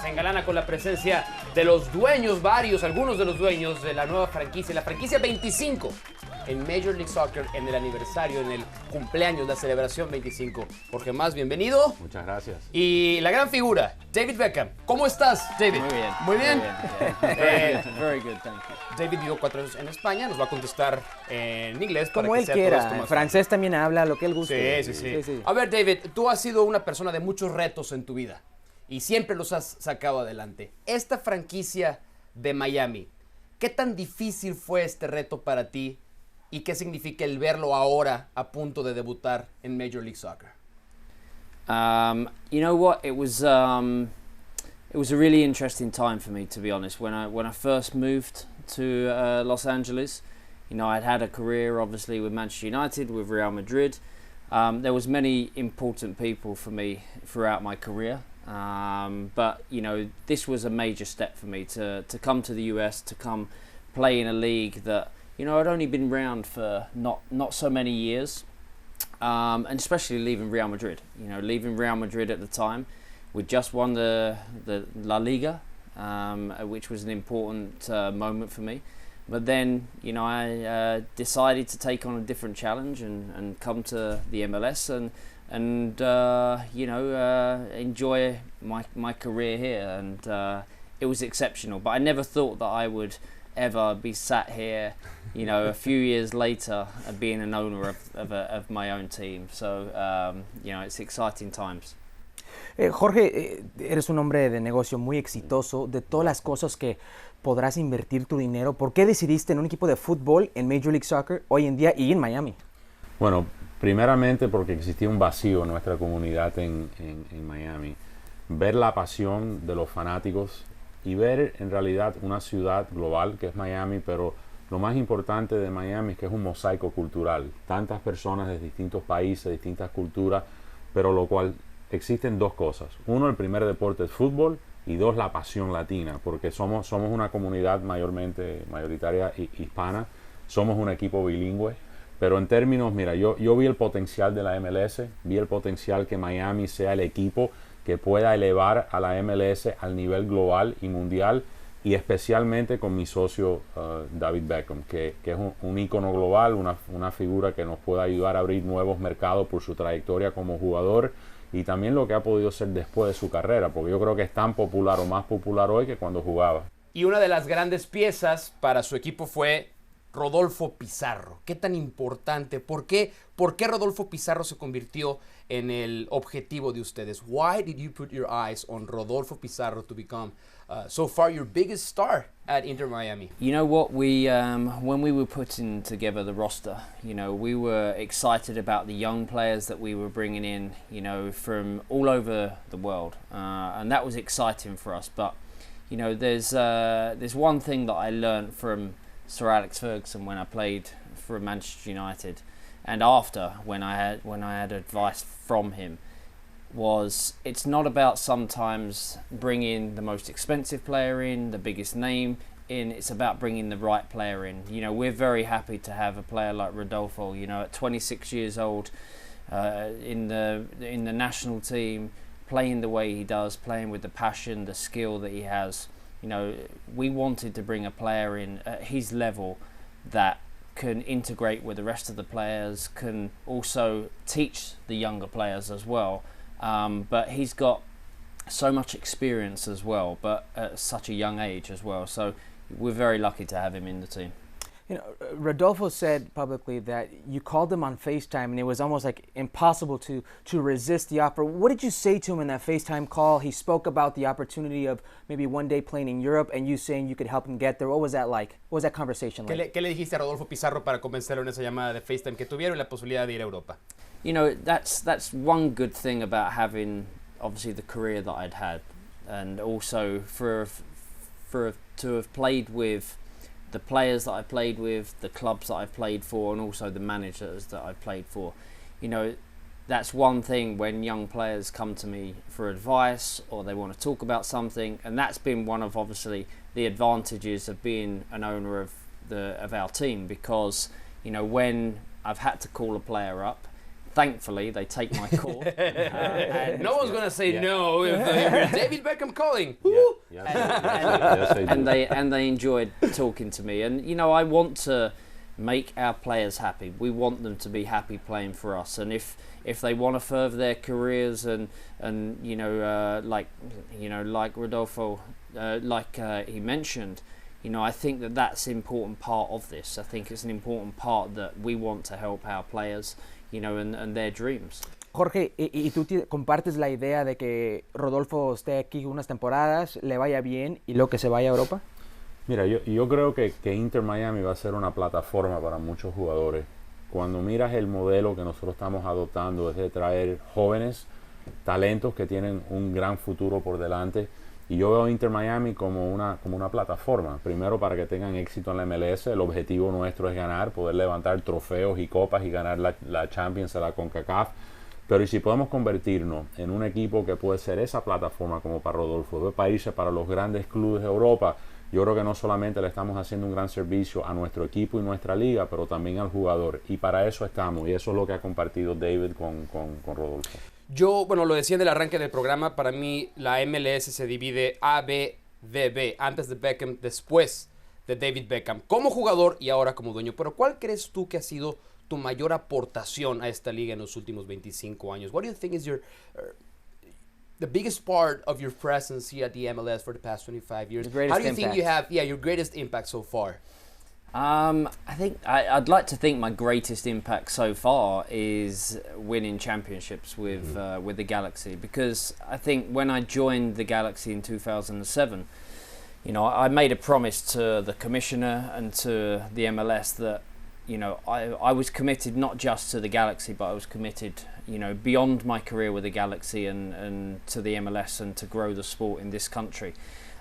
se engalana con la presencia de los dueños, algunos de los dueños de la nueva franquicia, la franquicia 25 en Major League Soccer, en el aniversario, en el cumpleaños, la celebración 25. Jorge Mas, bienvenido. Muchas gracias. Y la gran figura, David Beckham. ¿Cómo estás, David? Muy bien. Muy bien. Very good, thank you. David vivió 4 años en España, nos va a contestar en inglés. Como para él que sea quiera, todo esto más francés también habla, lo que él guste. Sí. A ver, David, tú has sido una persona de muchos retos en tu vida y siempre los has sacado adelante. Esta franquicia de Miami, ¿qué tan difícil fue este reto para ti y qué significa el verlo ahora a punto de debutar en Major League Soccer? You know what? It was a really interesting time for me, to be honest. When I first moved to Los Angeles, you know, I'd had a career obviously with Manchester United, with Real Madrid. There was many important people for me throughout my career, but you know, this was a major step for me to come to the US, to come play in a league that, you know, I'd only been around for not so many years, and especially leaving Real Madrid. You know, leaving Real Madrid at the time, we'd just won the La Liga, which was an important moment for me. But then, you know, I decided to take on a different challenge and come to the MLS and you know, enjoy my career here. And it was exceptional. But I never thought that I would ever be sat here, you know, a few years later, being an owner of my own team. So, you know, it's exciting times. Jorge, eres un hombre de negocio muy exitoso. De todas las cosas que podrás invertir tu dinero, ¿por qué decidiste en un equipo de fútbol en Major League Soccer hoy en día y en Miami? Bueno, primeramente porque existía un vacío en nuestra comunidad en Miami. Ver la pasión de los fanáticos y ver en realidad una ciudad global que es Miami, pero lo más importante de Miami es que es un mosaico cultural. Tantas personas de distintos países, distintas culturas, pero lo cual existen dos cosas. Uno, el primer deporte es fútbol, y dos, la pasión latina, porque somos una comunidad mayoritaria hispana, somos un equipo bilingüe, pero en términos, mira, yo vi el potencial de la MLS, vi el potencial que Miami sea el equipo que pueda elevar a la MLS al nivel global y mundial, y especialmente con mi socio David Beckham, que es un ícono global, una figura que nos puede ayudar a abrir nuevos mercados por su trayectoria como jugador, y también lo que ha podido ser después de su carrera, porque yo creo que es tan popular o más popular hoy que cuando jugaba. Y una de las grandes piezas para su equipo fue Rodolfo Pizarro. ¿Qué tan importante? ¿Por qué Rodolfo Pizarro se convirtió en el objetivo de ustedes? Why did you put your eyes on Rodolfo Pizarro to become so far your biggest star at Inter Miami? You know what, when we were putting together the roster, you know, we were excited about the young players that we were bringing in, you know, from all over the world, and that was exciting for us. But you know, there's one thing that I learned from Sir Alex Ferguson when I played for Manchester United, and after when I had advice from him, was it's not about sometimes bringing the most expensive player in, the biggest name in. It's about bringing the right player in. You know, we're very happy to have a player like Rodolfo. You know, at 26 years old, in the national team, playing the way he does, playing with the passion, the skill that he has. You know, we wanted to bring a player in at his level that can integrate with the rest of the players, can also teach the younger players as well. But he's got so much experience as well, but at such a young age as well. So we're very lucky to have him in the team. You know, Rodolfo said publicly that you called him on FaceTime and it was almost like impossible to resist the offer. What did you say to him in that FaceTime call? He spoke about the opportunity of maybe one day playing in Europe and you saying you could help him get there. What was that like? What was that conversation like? ¿Qué le dijiste a Rodolfo Pizarro para convencerlo en esa llamada de FaceTime que tuvieron y la posibilidad de ir a Europa? You know, that's one good thing about having obviously the career that I'd had, and also to have played with the players that I played with, the clubs that I've played for, and also the managers that I've played for. You know, that's one thing when young players come to me for advice or they want to talk about something, and that's been one of obviously the advantages of being an owner of our team, because you know, when I've had to call a player up, Thankfully, they take my call. No one's gonna say no if David Beckham calling. And they enjoyed talking to me. And I want to make our players happy. We want them to be happy playing for us. And if they want to further their careers and like Rodolfo, he mentioned, I think that's an important part of this. I think it's an important part that we want to help our players, and their dreams. Jorge, ¿y tú compartes la idea de que Rodolfo esté aquí unas temporadas, le vaya bien y luego que se vaya a Europa? Mira, yo creo que Inter Miami va a ser una plataforma para muchos jugadores. Cuando miras el modelo que nosotros estamos adoptando es de traer jóvenes, talentos que tienen un gran futuro por delante. Y yo veo Inter Miami como una plataforma. Primero, para que tengan éxito en la MLS. El objetivo nuestro es ganar, poder levantar trofeos y copas y ganar la Champions, la CONCACAF. Pero y si podemos convertirnos en un equipo que puede ser esa plataforma como para Rodolfo, para irse para los grandes clubes de Europa, yo creo que no solamente le estamos haciendo un gran servicio a nuestro equipo y nuestra liga, pero también al jugador. Y para eso estamos. Y eso es lo que ha compartido David con Rodolfo. Yo, lo decía en el arranque del programa, para mí la MLS se divide A, B, D, B. Antes de Beckham, después de David Beckham. Como jugador y ahora como dueño. Pero ¿cuál crees tú que ha sido tu mayor aportación a esta liga en los últimos 25 años? What do you think is the biggest part of your presence here at the MLS for the past 25 years? How do you think you have your greatest impact so far? I think I'd like to think my greatest impact so far is winning championships with the Galaxy, because I think when I joined the Galaxy in 2007, I made a promise to the commissioner and to the MLS that I was committed not just to the Galaxy, but I was committed beyond my career with the Galaxy and to the MLS and to grow the sport in this country.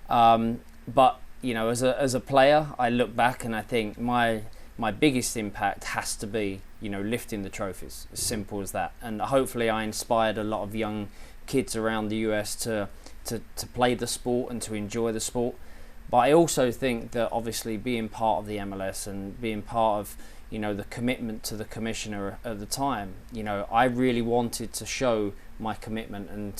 But as a player, I look back and I think my biggest impact has to be, lifting the trophies. As simple as that. And hopefully I inspired a lot of young kids around the US to play the sport and to enjoy the sport. But I also think that obviously being part of the MLS and being part of, the commitment to the commissioner at the time, I really wanted to show my commitment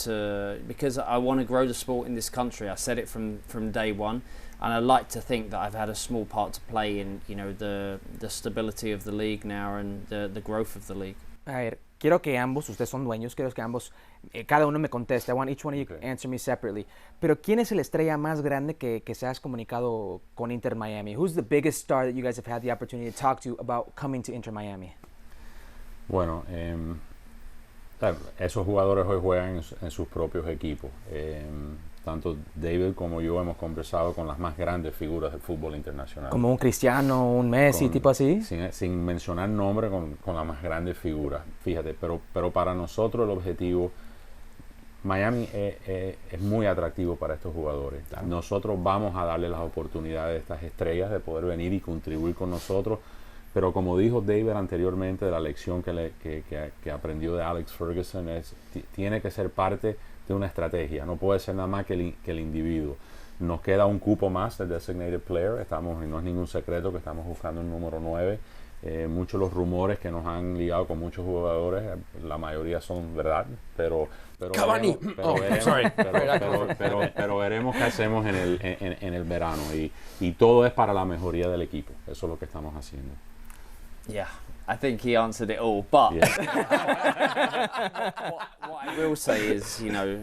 because I want to grow the sport in this country. I said it from day one. And I like to think that I've had a small part to play in, the stability of the league now and the growth of the league. A ver, quiero que ambos, ustedes son dueños, quiero que ambos, cada uno me conteste. I want each one of you to answer me separately. Pero ¿quién es el estrella más grande que se has comunicado con Inter Miami? Who's the biggest star that you guys have had the opportunity to talk to about coming to Inter Miami? Bueno, esos jugadores hoy juegan en sus propios equipos. Tanto David como yo hemos conversado con las más grandes figuras del fútbol internacional. Como un Cristiano, un Messi, tipo así. Sin mencionar nombre, con las más grandes figuras. Fíjate, pero para nosotros el objetivo, Miami es muy atractivo para estos jugadores. Claro. Nosotros vamos a darle las oportunidades a estas estrellas de poder venir y contribuir con nosotros. Pero como dijo David anteriormente, de la lección que aprendió de Alex Ferguson, tiene que ser parte de una estrategia, no puede ser nada más que el individuo. Nos queda un cupo más de designated player, y no es ningún secreto que estamos buscando un número 9. Muchos de los rumores que nos han ligado con muchos jugadores, la mayoría son verdad, pero veremos qué hacemos en el verano y todo es para la mejoría del equipo. Eso es lo que estamos haciendo. Yeah, I think he answered it all, but what I will say is,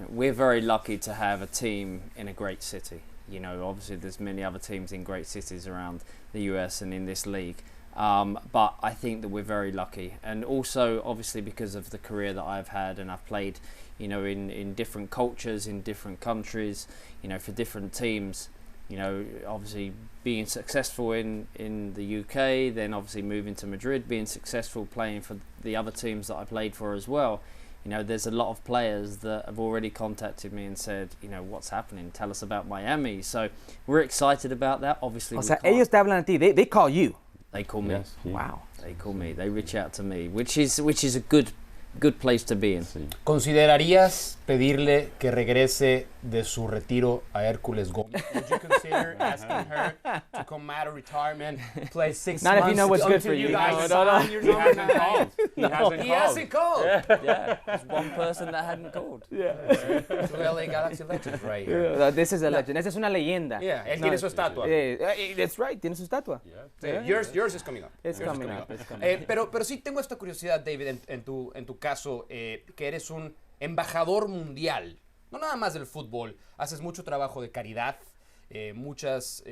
we're very lucky to have a team in a great city. Obviously there's many other teams in great cities around the US and in this league, but I think that we're very lucky. And also, obviously, because of the career that I've had and I've played, in different cultures, in different countries, for different teams, obviously being successful in the UK, then obviously moving to Madrid, being successful playing for the other teams that I played for as well. There's a lot of players that have already contacted me and said, what's happening? Tell us about Miami. So we're excited about that. Obviously, o sea, ellos te hablan a ti. They call you. They call me. Yes, yeah. Wow. They call me. They reach out to me, which is a good place to be in. ¿Considerarías, pedirle que regrese de su retiro a Hérculez Gómez? Would you consider asking her to come out of retirement, play 6 Not if months you know what's good until for you. you guys No. sign your He hasn't number 9? called. He hasn't called. Yeah, there's one person that hadn't called. Two LA Galaxy legends right here. This is a legend. Esa es una leyenda. Yeah, él tiene su estatua. That's right, tiene su estatua. Sí, yours is coming up. It's Yours is coming up. It's coming up. Pero sí tengo esta curiosidad, David, en tu caso, que eres un embajador mundial, no nada más del fútbol, haces mucho trabajo de caridad, muchos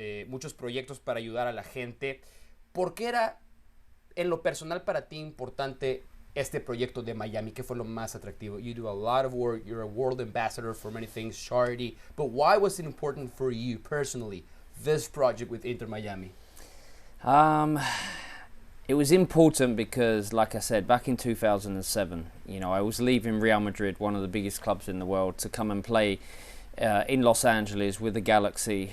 proyectos para ayudar a la gente. ¿Por qué era, en lo personal para ti, importante este proyecto de Miami? ¿Qué fue lo más atractivo? You do a lot of work, you're a world ambassador for many things, charity, but why was it important for you personally, this project with Inter Miami? It was important because, like I said, back in 2007, I was leaving Real Madrid, one of the biggest clubs in the world, to come and play in Los Angeles with the Galaxy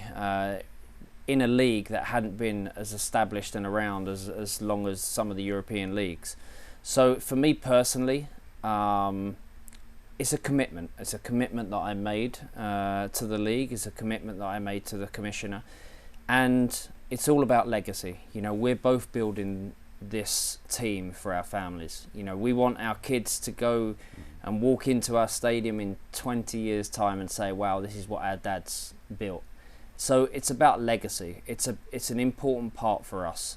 in a league that hadn't been as established and around as long as some of the European leagues. So for me personally, it's a commitment. It's a commitment that I made to the league. It's a commitment that I made to the commissioner. And it's all about legacy. We're both building this team for our families. We want our kids to go and walk into our stadium in 20 years' time and say, wow, this is what our dad's built. So it's about legacy. It's an important part for us.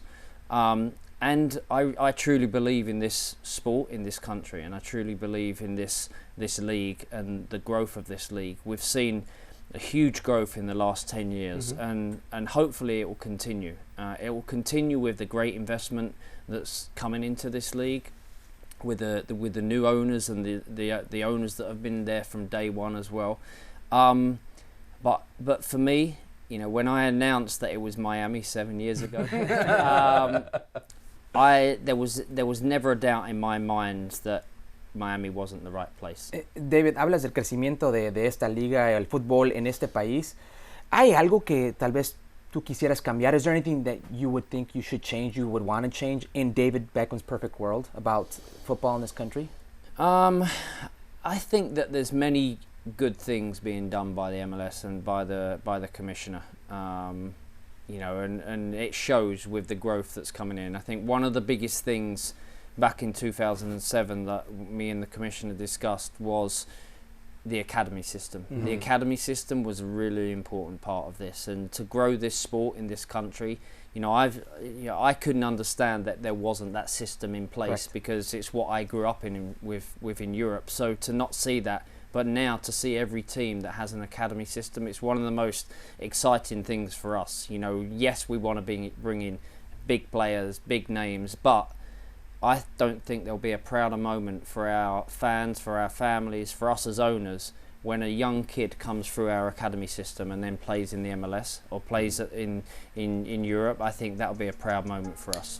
And I truly believe in this sport, in this country, and I truly believe in this league and the growth of this league. We've seen a huge growth in the last 10 years, and hopefully it will continue. It will continue with the great investment that's coming into this league, with the new owners and the owners that have been there from day one as well. But for me, when I announced that it was Miami 7 years ago, there was never a doubt in my mind that Miami wasn't the right place. David, hablas del crecimiento de esta liga, el fútbol en este país. ¿Hay algo que tal vez tú quisieras cambiar? Is there anything that you would think you should change, you would want to change in David Beckham's perfect world about football in this country? I think that there's many good things being done by the MLS and by the commissioner. And it shows with the growth that's coming in. I think one of the biggest things back in 2007 that me and the commissioner discussed was the academy system. Mm-hmm. The academy system was a really important part of this, and to grow this sport in this country, I couldn't understand that there wasn't that system in place. Correct. Because it's what I grew up within Europe. So to not see that, but now to see every team that has an academy system, it's one of the most exciting things for us. Yes, we want to bring in big players, big names, but I don't think there'll be a prouder moment for our fans, for our families, for us as owners, when a young kid comes through our academy system and then plays in the MLS or plays in Europe. I think that'll be a proud moment for us.